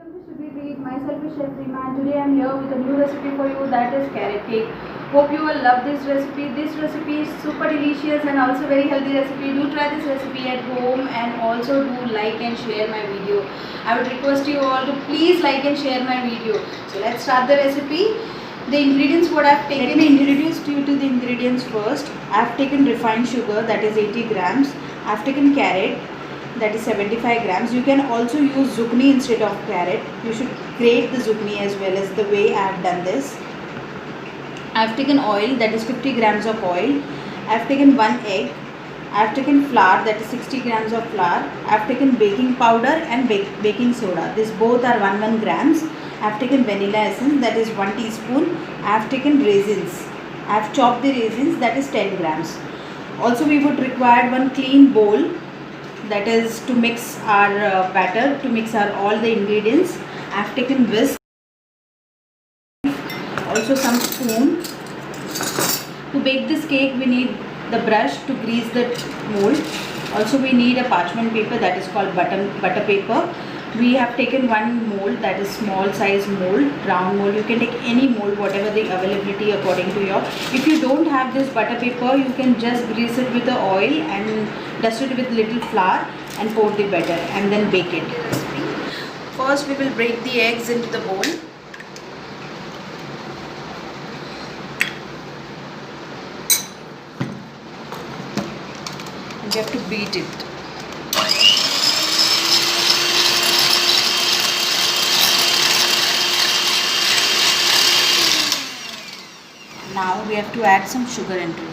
Welcome to Shubhi Treat. Myself is Chef Rima and today I am here with a new recipe for you, that is carrot cake. Hope you will love this recipe. This recipe is super delicious and also very healthy recipe. Do try this recipe at home and also do like and share my video. I would request you all to please like and share my video. So let's start the recipe. The ingredients what I have taken. Let me introduce you to the ingredients first. I have taken refined sugar, that is 80 grams. I have taken carrot, that is 75 grams. You can also use zucchini instead of carrot. You should grate the zucchini as well, as the way I have done this. I have taken oil, that is 50 grams of oil. I have taken 1 egg. I have taken flour, that is 60 grams of flour. I have taken baking powder and baking soda. These both are 1 grams. I have taken vanilla essence, that is 1 teaspoon. I have taken raisins. I have chopped the raisins, that is 10 grams. Also we would require one clean bowl, that is to mix our batter, to mix our all the ingredients. I have taken whisk, also some spoon. To bake this cake we need the brush to grease the mold. Also we need a parchment paper, that is called butter paper. We have taken one mold, that is small size mold, round mold. You can take any mold, whatever the availability according to your. If you don't have this butter paper, you can just grease it with the oil and dust it with little flour and pour the batter and then bake it. First we will break the eggs into the bowl. And you have to beat it. Now we have to add some sugar into it.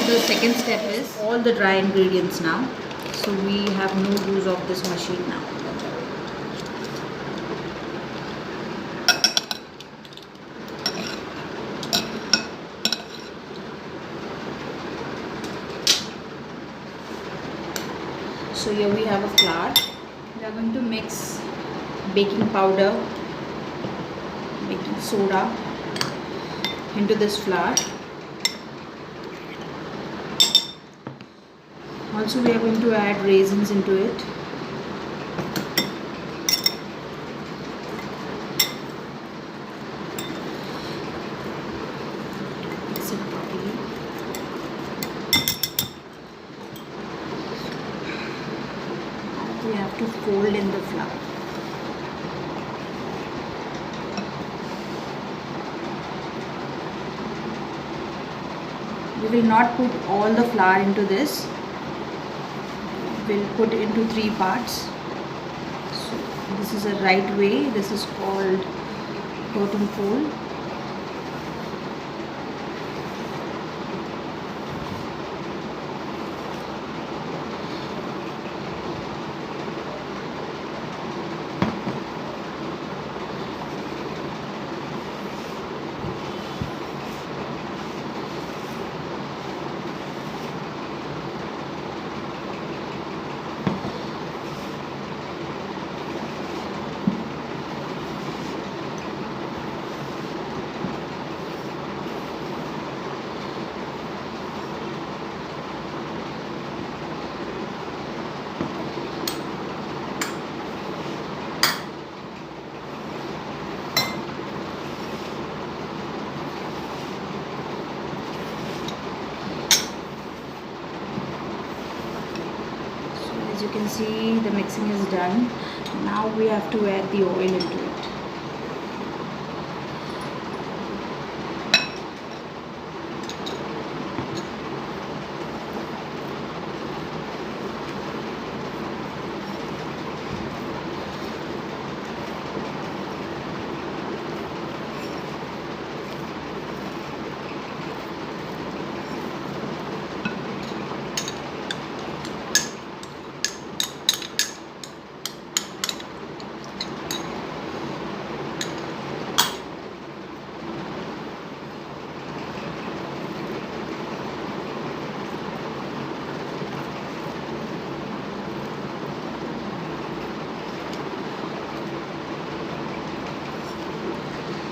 The second step is all the dry ingredients now, so we have no use of this machine now. So here we have a flour. We are going to mix baking powder, baking soda into this flour. Also we are going to add raisins into it. Mix it properly. We have to fold in the flour. We will not put all the flour into this. We'll put into 3 parts. So this is a right way. This is called totem fold. As you can see, the mixing is done. Now we have to add the oil into it.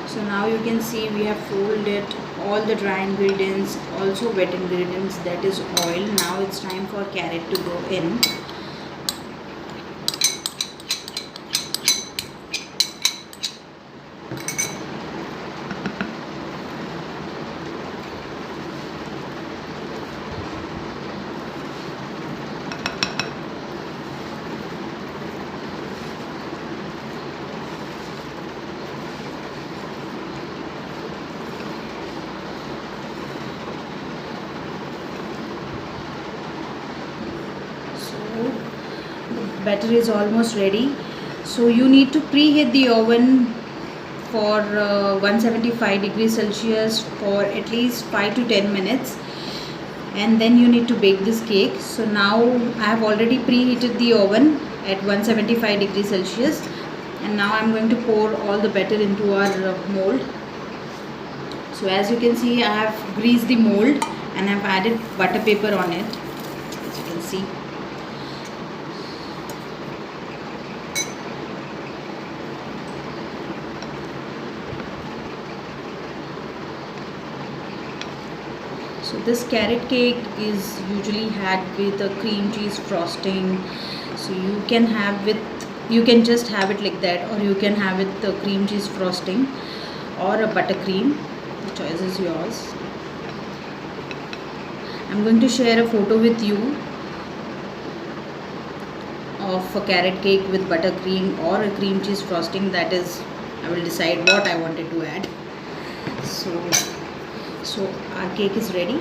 So now you can see we have folded all the dry ingredients, also wet ingredients, that is oil. Now it's time for carrot to go in. Batter is almost ready. So you need to preheat the oven for 175 degrees Celsius for at least 5 to 10 minutes, and then you need to bake this cake. So now I have already preheated the oven at 175 degrees Celsius, and now I am going to pour all the batter into our mold. So as you can see, I have greased the mold and I have added butter paper on it, as you can see. So this carrot cake is usually had with a cream cheese frosting. So you can just have it like that, or you can have it the cream cheese frosting or a buttercream. The choice is yours. I'm going to share a photo with you of a carrot cake with buttercream or a cream cheese frosting. That is, I will decide what I wanted to add. So our cake is ready,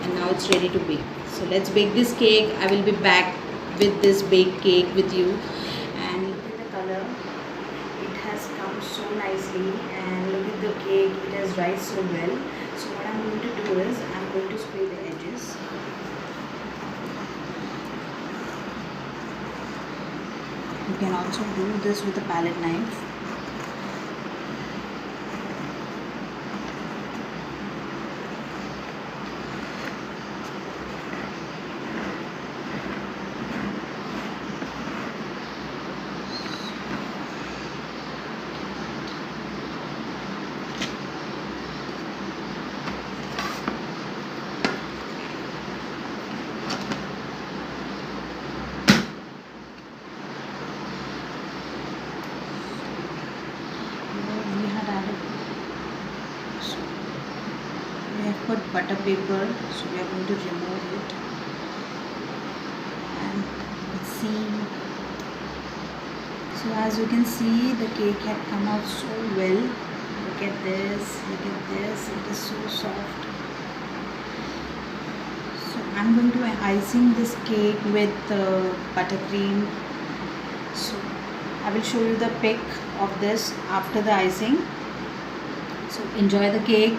and now it's ready to bake. So let's bake this cake. I will be back with this baked cake with you. And look at the color, it has come so nicely, and look at the cake, it has dried so well. So what I'm going to do is I'm going to spray the edges. You can also do this with a palette knife. We have put butter paper, so we are going to remove it, and let's see. So as you can see, the cake had come out so well. Look at this, it is so soft. So I'm going to icing this cake with buttercream. So I will show you the pic of this after the icing. So enjoy the cake.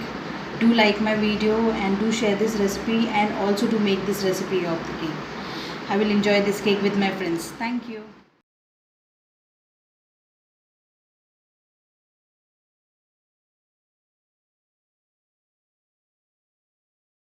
Do like my video and do share this recipe, and also to make this recipe of the cake. I will enjoy this cake with my friends. Thank you.